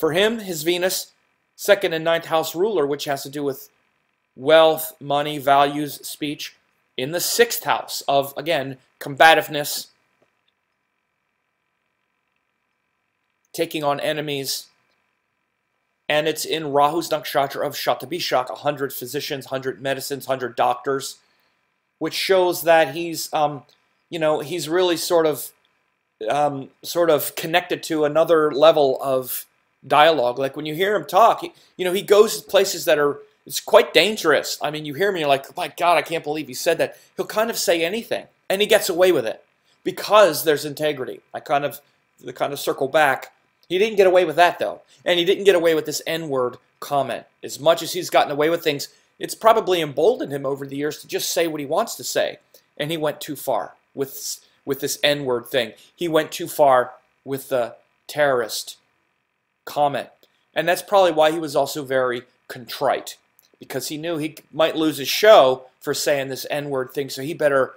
For him, his Venus, second and ninth house ruler, which has to do with wealth, money, values, speech, in the sixth house of, again, combativeness, taking on enemies, and it's in Rahu's nakshatra of Shatabishak, 100 physicians, 100 medicines, 100 doctors, which shows that he's, you know, he's really sort of connected to another level of dialogue. Like when you hear him talk, you know, he goes to places that are, it's quite dangerous. I mean, you hear him, you're like, oh my God, I can't believe he said that. He'll kind of say anything, and he gets away with it because there's integrity. I kind of circle back. He didn't get away with that, though. And he didn't get away with this N-word comment. As much as he's gotten away with things, it's probably emboldened him over the years to just say what he wants to say. And he went too far with this N-word thing. He went too far with the terrorist comment. And that's probably why he was also very contrite, because he knew he might lose his show for saying this N-word thing, so he better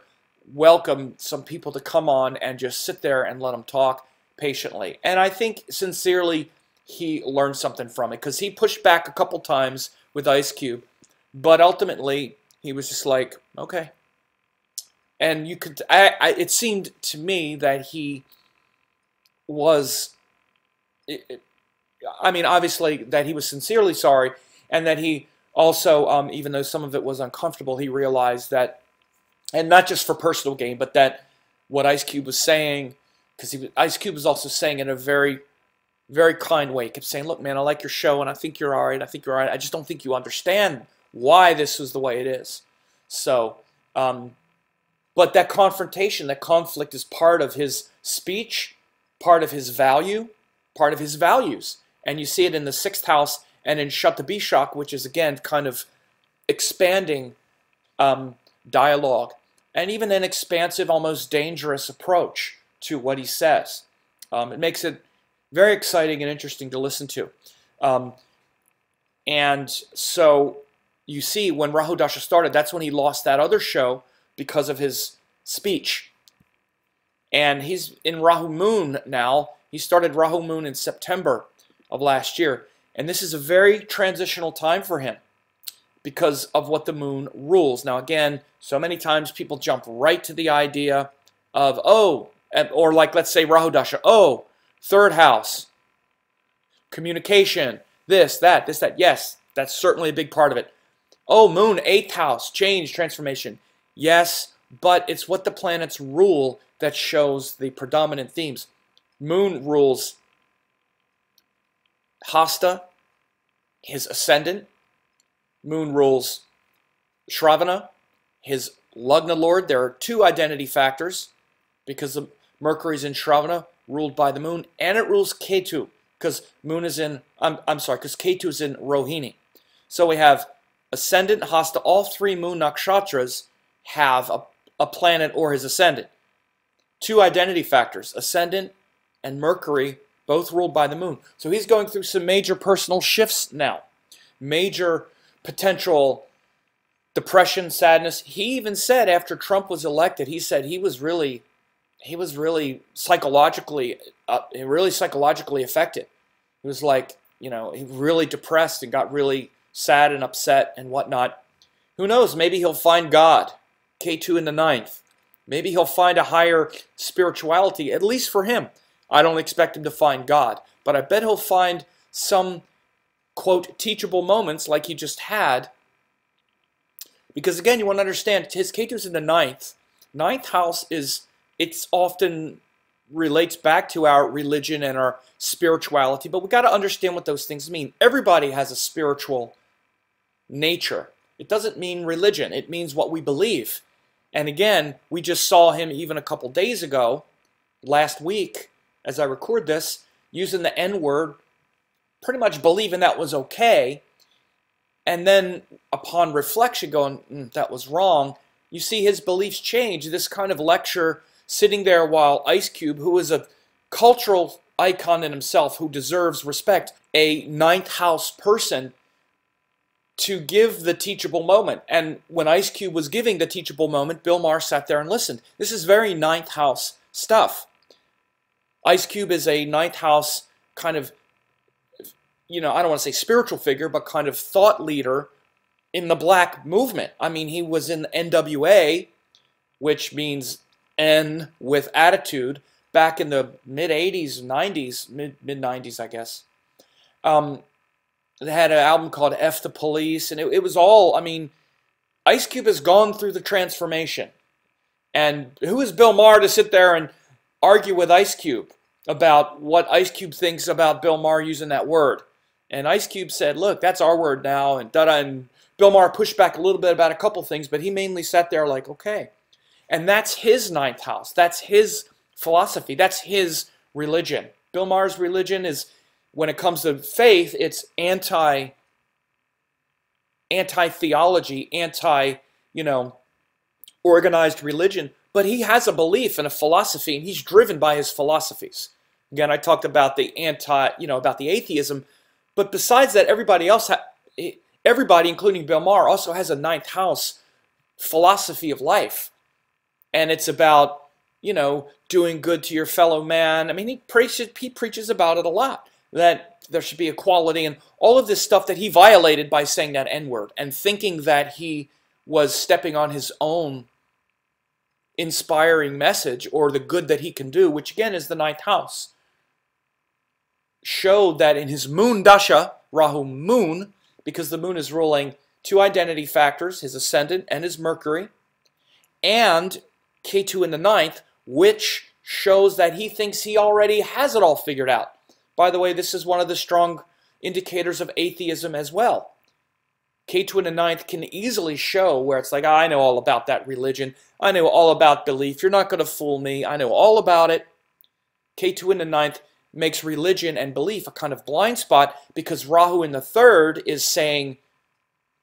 welcome some people to come on and just sit there and let him talk patiently. And I think sincerely he learned something from it, because he pushed back a couple times with Ice Cube, but ultimately he was just like, okay. And you could, it seemed to me that he was, I mean, obviously that he was sincerely sorry, and that he also, even though some of it was uncomfortable, he realized that, and not just for personal gain, but that what Ice Cube was saying, because Ice Cube was also saying in a very, very kind way. He kept saying, look, man, I like your show, and I think you're all right. I think you're all right. I just don't think you understand why this is the way it is. So, but that confrontation, that conflict is part of his speech, part of his value, part of his values. And you see it in the sixth house and in Shatabishak, which is, again, kind of expanding dialogue, and even an expansive, almost dangerous approach to what he says. It makes it very exciting and interesting to listen to. And so you see, when Rahu Dasha started, that's when he lost that other show because of his speech. And he's in Rahu Moon now. He started Rahu Moon in September of last year. And this is a very transitional time for him because of what the moon rules. Now, again, so many times people jump right to the idea of, oh, or like, let's say Rahu Dasha, oh, third house, communication, this, that. Yes, that's certainly a big part of it. Oh, moon, eighth house, change, transformation. Yes, but it's what the planets rule that shows the predominant themes. Moon rules Hasta, his ascendant. Moon rules Shravana, his Lagna Lord. There are two identity factors because the Mercury's in Shravana, ruled by the moon, and it rules Ketu, because moon is in, because Ketu is in Rohini. So we have Ascendant, Hasta, all three moon nakshatras have a planet or his ascendant. Two identity factors, Ascendant and Mercury, both ruled by the moon. So he's going through some major personal shifts now. Major potential depression, sadness. He even said after Trump was elected, he said he was really psychologically affected. He was like, you know, he really depressed and got really sad and upset and whatnot. Who knows? Maybe he'll find God. K2 in the ninth. Maybe he'll find a higher spirituality, at least for him. I don't expect him to find God, but I bet he'll find some, quote, teachable moments like he just had. Because again, you want to understand, his K2's in the ninth. Ninth house is, it's often relates back to our religion and our spirituality, but we got to understand what those things mean. Everybody has a spiritual nature. It doesn't mean religion. It means what we believe. And again, we just saw him even a couple days ago, last week, as I record this, using the N-word, pretty much believing that was okay, and then upon reflection going, that was wrong. You see his beliefs change. This kind of lecture, sitting there while Ice Cube, who is a cultural icon in himself, who deserves respect, a ninth house person, to give the teachable moment. And when Ice Cube was giving the teachable moment, Bill Maher sat there and listened. This is very ninth house stuff. Ice Cube is a ninth house kind of I don't want to say spiritual figure, but kind of thought leader in the black movement. I mean, he was in the NWA, which means N with attitude, back in the mid-80s, 90s, mid-90s, I guess. They had an album called F the Police, and it was all, I mean, Ice Cube has gone through the transformation. And who is Bill Maher to sit there and argue with Ice Cube about what Ice Cube thinks about Bill Maher using that word? And Ice Cube said, look, that's our word now, and and Bill Maher pushed back a little bit about a couple things, but he mainly sat there like, okay. And that's his ninth house. That's his philosophy. That's his religion. Bill Maher's religion is, when it comes to faith, it's anti-theology, organized religion. But he has a belief and a philosophy, and he's driven by his philosophies. Again, I talked about the about the atheism. But besides that, everybody, including Bill Maher, also has a ninth house philosophy of life. And it's about, doing good to your fellow man. I mean, he preaches about it a lot, that there should be equality and all of this stuff that he violated by saying that N-word and thinking that he was stepping on his own inspiring message or the good that he can do, which again is the ninth house. Showed that in his moon dasha, Rahu moon, because the moon is ruling two identity factors, his ascendant and his Mercury, and Ketu in the ninth, which shows that he thinks he already has it all figured out. By the way, this is one of the strong indicators of atheism as well. Ketu in the ninth can easily show where it's like, I know all about that religion. I know all about belief. You're not going to fool me. I know all about it. Ketu in the ninth makes religion and belief a kind of blind spot because Rahu in the third is saying,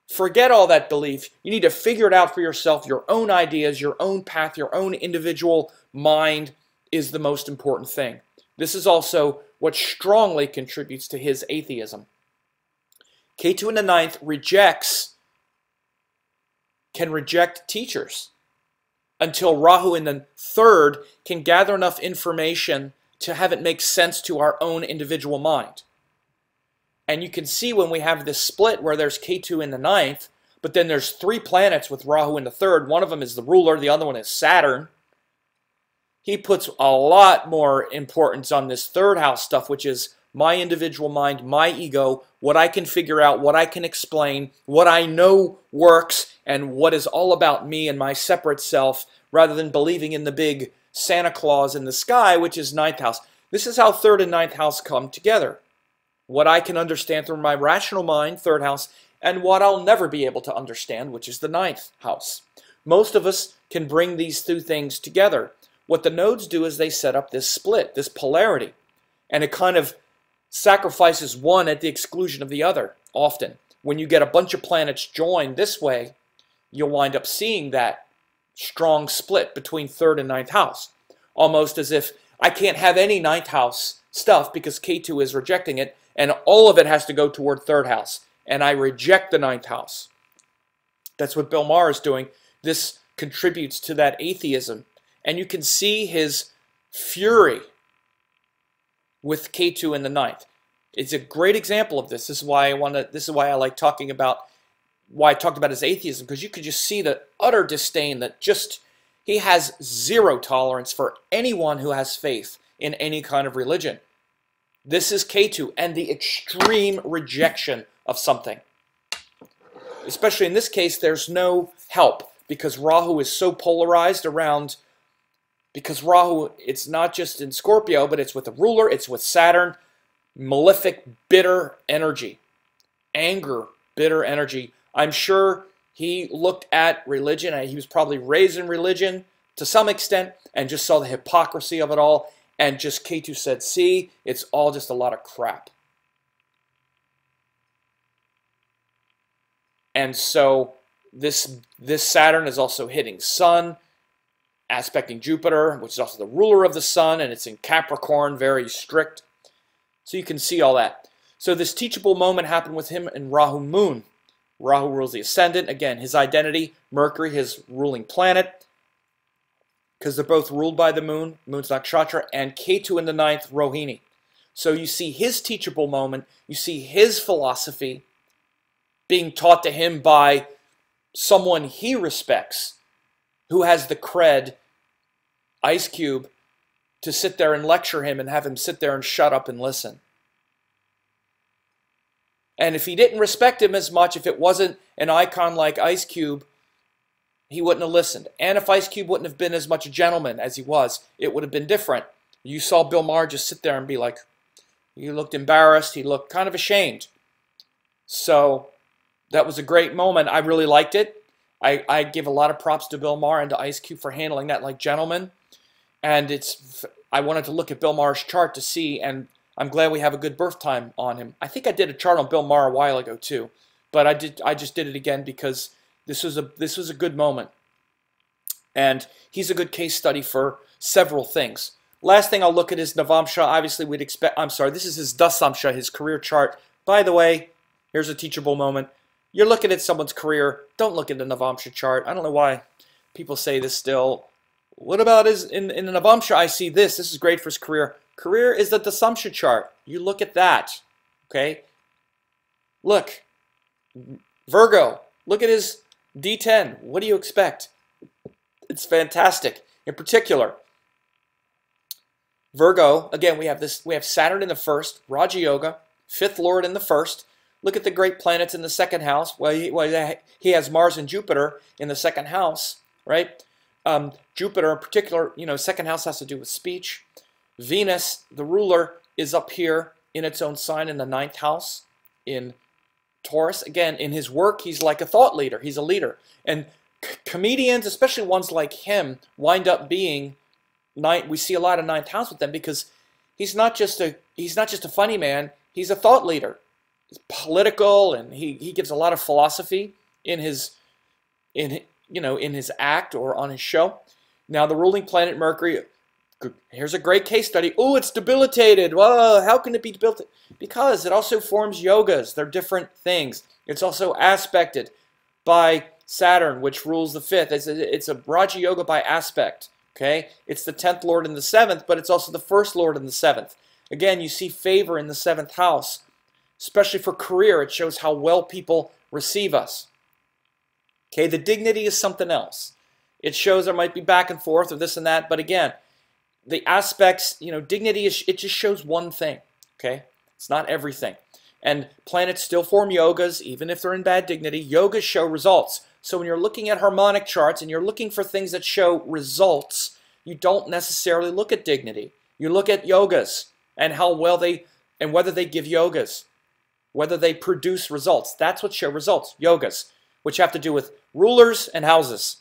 forget all that belief. You need to figure it out for yourself. Your own ideas, your own path, your own individual mind is the most important thing. This is also what strongly contributes to his atheism. Ketu in the ninth can reject teachers until Rahu in the third can gather enough information to have it make sense to our own individual mind. And you can see when we have this split where there's Ketu in the ninth, but then there's three planets with Rahu in the third. One of them is the ruler, the other one is Saturn. He puts a lot more importance on this third house stuff, which is my individual mind, my ego, what I can figure out, what I can explain, what I know works, and what is all about me and my separate self, rather than believing in the big Santa Claus in the sky, which is ninth house. This is how third and ninth house come together. What I can understand through my rational mind, third house, and what I'll never be able to understand, which is the ninth house. Most of us can bring these two things together. What the nodes do is they set up this split, this polarity, and it kind of sacrifices one at the exclusion of the other, often. When you get a bunch of planets joined this way, you'll wind up seeing that strong split between third and ninth house. Almost as if I can't have any ninth house stuff because Ketu is rejecting it, and all of it has to go toward third house. And I reject the ninth house. That's what Bill Maher is doing. This contributes to that atheism. And you can see his fury with Ketu in the ninth. It's a great example of this. This is why I like talking about why I talked about his atheism, because you could just see the utter disdain that he has zero tolerance for anyone who has faith in any kind of religion. This is Ketu and the extreme rejection of something. Especially in this case, there's no help because Rahu is so polarized around, because Rahu, it's not just in Scorpio, but it's with the ruler, it's with Saturn, malefic, bitter energy, anger, bitter energy. I'm sure he looked at religion, and he was probably raised in religion to some extent, and just saw the hypocrisy of it all, and just Ketu said, see, it's all just a lot of crap. And so this Saturn is also hitting Sun, aspecting Jupiter, which is also the ruler of the Sun, and it's in Capricorn, very strict. So you can see all that. So this teachable moment happened with him in Rahu Moon. Rahu rules the Ascendant. Again, his identity, Mercury, his ruling planet, because they're both ruled by the Moon. Moon's Nakshatra, and Ketu in the ninth, Rohini. So you see his teachable moment, you see his philosophy being taught to him by someone he respects, who has the cred, Ice Cube, to sit there and lecture him and have him sit there and shut up and listen. And if he didn't respect him as much, if it wasn't an icon like Ice Cube, he wouldn't have listened. And if Ice Cube wouldn't have been as much a gentleman as he was, it would have been different. You saw Bill Maher just sit there and be like, he looked embarrassed, he looked kind of ashamed. So that was a great moment. I really liked it. I give a lot of props to Bill Maher and to Ice Cube for handling that like gentlemen. And I wanted to look at Bill Maher's chart to see, and I'm glad we have a good birth time on him. I think I did a chart on Bill Maher a while ago too, but I just did it again because this was a good moment. And he's a good case study for several things. Last thing I'll look at is Navamsha. Obviously we'd expect, I'm sorry, this is his Dasamsha, his career chart. By the way, here's a teachable moment. You're looking at someone's career, don't look at the Navamsha chart. I don't know why people say this still. What about in the Navamsha, I see this. This is great for his career. Career is the Dasamsha chart. You look at that, okay? Look, Virgo, look at his D10. What do you expect? It's fantastic. In particular, Virgo, again, we have Saturn in the first, Raja Yoga, fifth lord in the first. Look at the great planets in the second house. Well, he has Mars and Jupiter in the second house, right? Jupiter in particular, second house has to do with speech. Venus, the ruler, is up here in its own sign in the ninth house in Taurus. Again, in his work, he's like a thought leader. He's a leader. And comedians, especially ones like him, wind up being, we see a lot of ninth house with them because he's not just a funny man. He's a thought leader. He's political, and he gives a lot of philosophy in his act or on his show. Now, the ruling planet Mercury, here's a great case study. Oh, it's debilitated. Well, how can it be debilitated? Because it also forms yogas. They're different things. It's also aspected by Saturn, which rules the fifth. It's a Raja Yoga by aspect. Okay, it's the 10th lord in the 7th, but it's also the first lord in the 7th. Again, you see favor in the 7th house, especially for career. It shows how well people receive us. Okay, the dignity is something else. It shows there might be back and forth or this and that, but again, the aspects, dignity, it just shows one thing, okay? It's not everything. And planets still form yogas, even if they're in bad dignity. Yogas show results. So when you're looking at harmonic charts and you're looking for things that show results, you don't necessarily look at dignity. You look at yogas and how well and whether they give yogas, whether they produce results. That's what show results, yogas, which have to do with rulers and houses.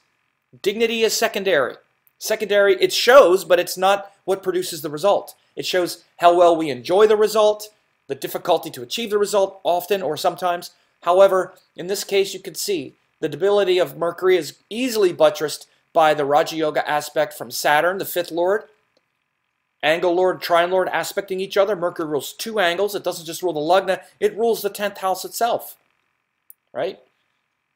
Dignity is secondary. Secondary, it shows, but it's not what produces the result. It shows how well we enjoy the result, the difficulty to achieve the result often or sometimes. However, in this case, you can see the debility of Mercury is easily buttressed by the Raja Yoga aspect from Saturn, the fifth lord. Angle lord, trine lord aspecting each other. Mercury rules two angles. It doesn't just rule the lugna, it rules the 10th house itself, right?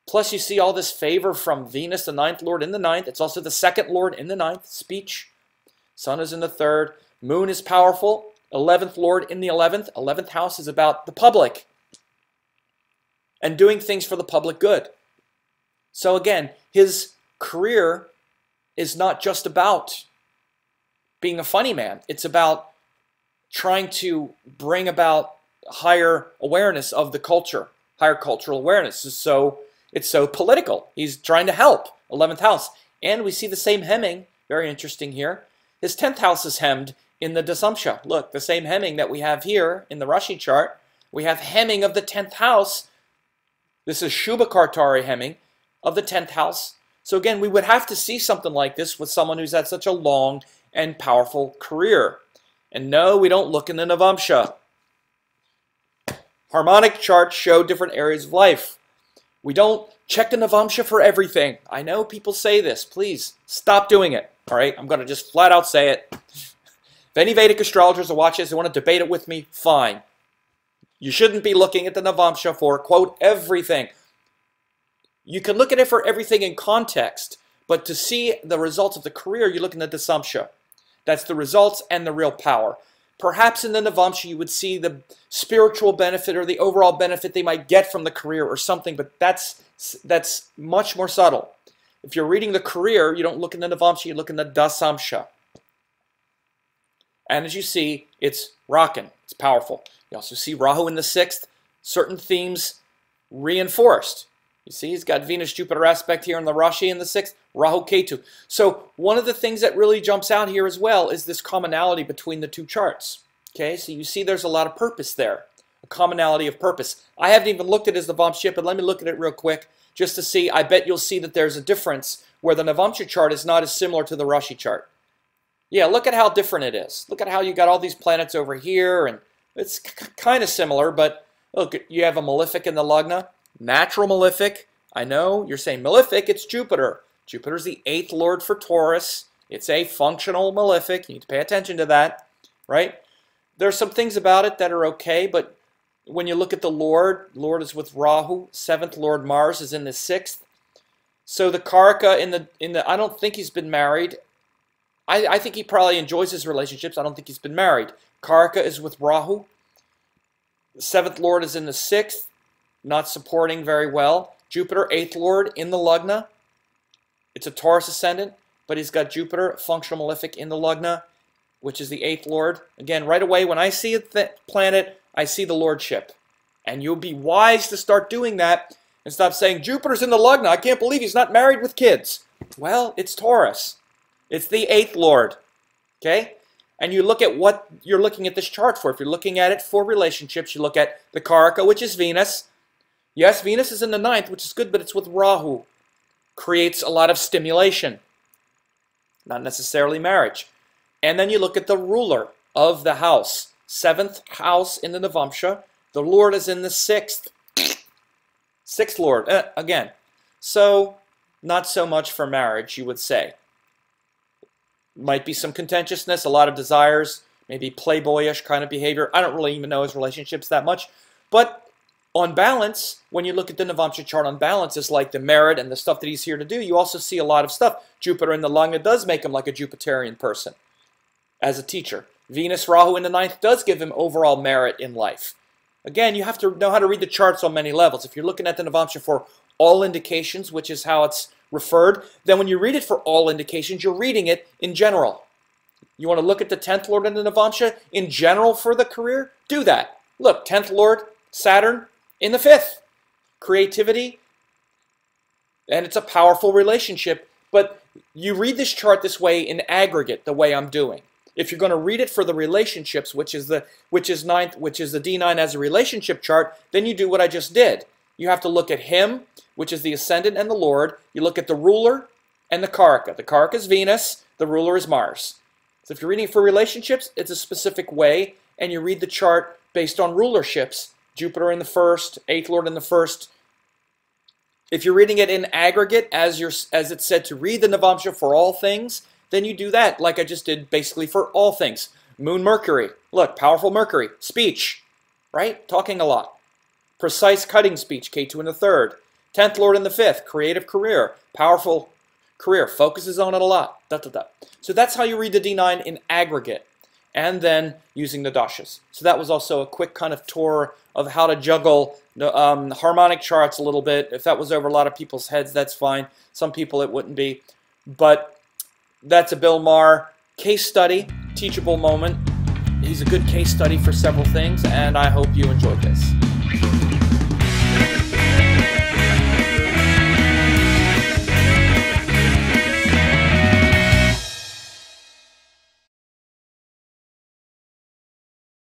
Plus, you see all this favor from Venus, the 9th lord in the 9th. It's also the 2nd lord in the 9th, speech. Sun is in the 3rd. Moon is powerful. 11th lord in the 11th. 11th house is about the public and doing things for the public good. So again, his career is not just about being a funny man. It's about trying to bring about higher awareness of the culture, higher cultural awareness. It's so political. He's trying to help. 11th house. And we see the same hemming. Very interesting here. His 10th house is hemmed in the Dasamsha. Look, the same hemming that we have here in the Rashi chart. We have hemming of the 10th house. This is Shubha Kartari hemming of the 10th house. So again, we would have to see something like this with someone who's had such a long and powerful career. And no, we don't look in the Navamsha. Harmonic charts show different areas of life. We don't check the Navamsha for everything. I know people say this. Please stop doing it. All right, I'm going to just flat out say it. If any Vedic astrologers are watching this, they want to debate it with me, fine. You shouldn't be looking at the Navamsha for, quote, everything. You can look at it for everything in context, but to see the results of the career, you look in the Dasamsha. That's the results and the real power. Perhaps in the Navamsha you would see the spiritual benefit or the overall benefit they might get from the career or something, but that's much more subtle. If you're reading the career, you don't look in the Navamsha, you look in the Dasamsha. And as you see, it's rocking. It's powerful. You also see Rahu in the 6th. Certain themes reinforced. You see, he's got Venus-Jupiter aspect here in the Rashi in the 6th. Rahu Ketu. So one of the things that really jumps out here as well is this commonality between the two charts. Okay, so you see there's a lot of purpose there. A commonality of purpose. I haven't even looked at his Navamsha, but let me look at it real quick just to see. I bet you'll see that there's a difference where the Navamsha chart is not as similar to the Rashi chart. Yeah, look at how different it is. Look at how you got all these planets over here, and it's kind of similar, but look, you have a malefic in the Lagna. Natural malefic. I know, you're saying malefic, it's Jupiter. Jupiter's the 8th lord for Taurus. It's a functional malefic. You need to pay attention to that, right? There are some things about it that are okay, but when you look at the Lord is with Rahu. 7th lord Mars is in the 6th. So the Karaka in the I don't think he's been married. I think he probably enjoys his relationships. I don't think he's been married. Karaka is with Rahu. The 7th lord is in the 6th, not supporting very well. Jupiter, 8th lord in the Lagna. It's a Taurus ascendant, but he's got Jupiter, functional malefic in the Lagna, which is the 8th lord. Again, right away, when I see a planet, I see the lordship. And you'll be wise to start doing that and stop saying, Jupiter's in the Lagna. I can't believe he's not married with kids. Well, it's Taurus. It's the 8th lord, okay? And you look at what you're looking at this chart for. If you're looking at it for relationships, you look at the Karaka, which is Venus. Yes, Venus is in the 9th, which is good, but it's with Rahu. Creates a lot of stimulation, not necessarily marriage. And then you look at the ruler of the house. 7th house in the Navamsha. The Lord is in the 6th. 6th lord, again. So, not so much for marriage, you would say. Might be some contentiousness, a lot of desires, maybe playboyish kind of behavior. I don't really even know his relationships that much. But on balance, when you look at the Navamsha chart on balance, it's like the merit and the stuff that he's here to do. You also see a lot of stuff. Jupiter in the Lagna does make him like a Jupiterian person as a teacher. Venus, Rahu in the 9th does give him overall merit in life. Again, you have to know how to read the charts on many levels. If you're looking at the Navamsha for all indications, which is how it's referred, then when you read it for all indications, you're reading it in general. You want to look at the 10th lord in the Navamsha in general for the career? Do that. Look, 10th lord, Saturn in the 5th. Creativity, and it's a powerful relationship, but you read this chart this way in aggregate, the way I'm doing. If you're going to read it for the relationships, which is the D9 as a relationship chart, then you do what I just did. You have to look at him, which is the ascendant and the lord. You look at the ruler and the Karaka. The Karaka is Venus, the ruler is Mars. So if you're reading for relationships, it's a specific way, and you read the chart based on rulerships. Jupiter in the 1st, 8th lord in the 1st. If you're reading it in aggregate, as it's said to read the Navamsha for all things, then you do that like I just did basically for all things. Moon, Mercury. Look, powerful Mercury. Speech, right? Talking a lot. Precise cutting speech, K2 in the 3rd. 10th lord in the 5th, creative career. Powerful career, focuses on it a lot. So that's how you read the D9 in aggregate. And then using the Dasas. So that was also a quick kind of tour of how to juggle the harmonic charts a little bit. If that was over a lot of people's heads, that's fine. Some people it wouldn't be. But that's a Bill Maher case study, teachable moment. He's a good case study for several things, and I hope you enjoyed this.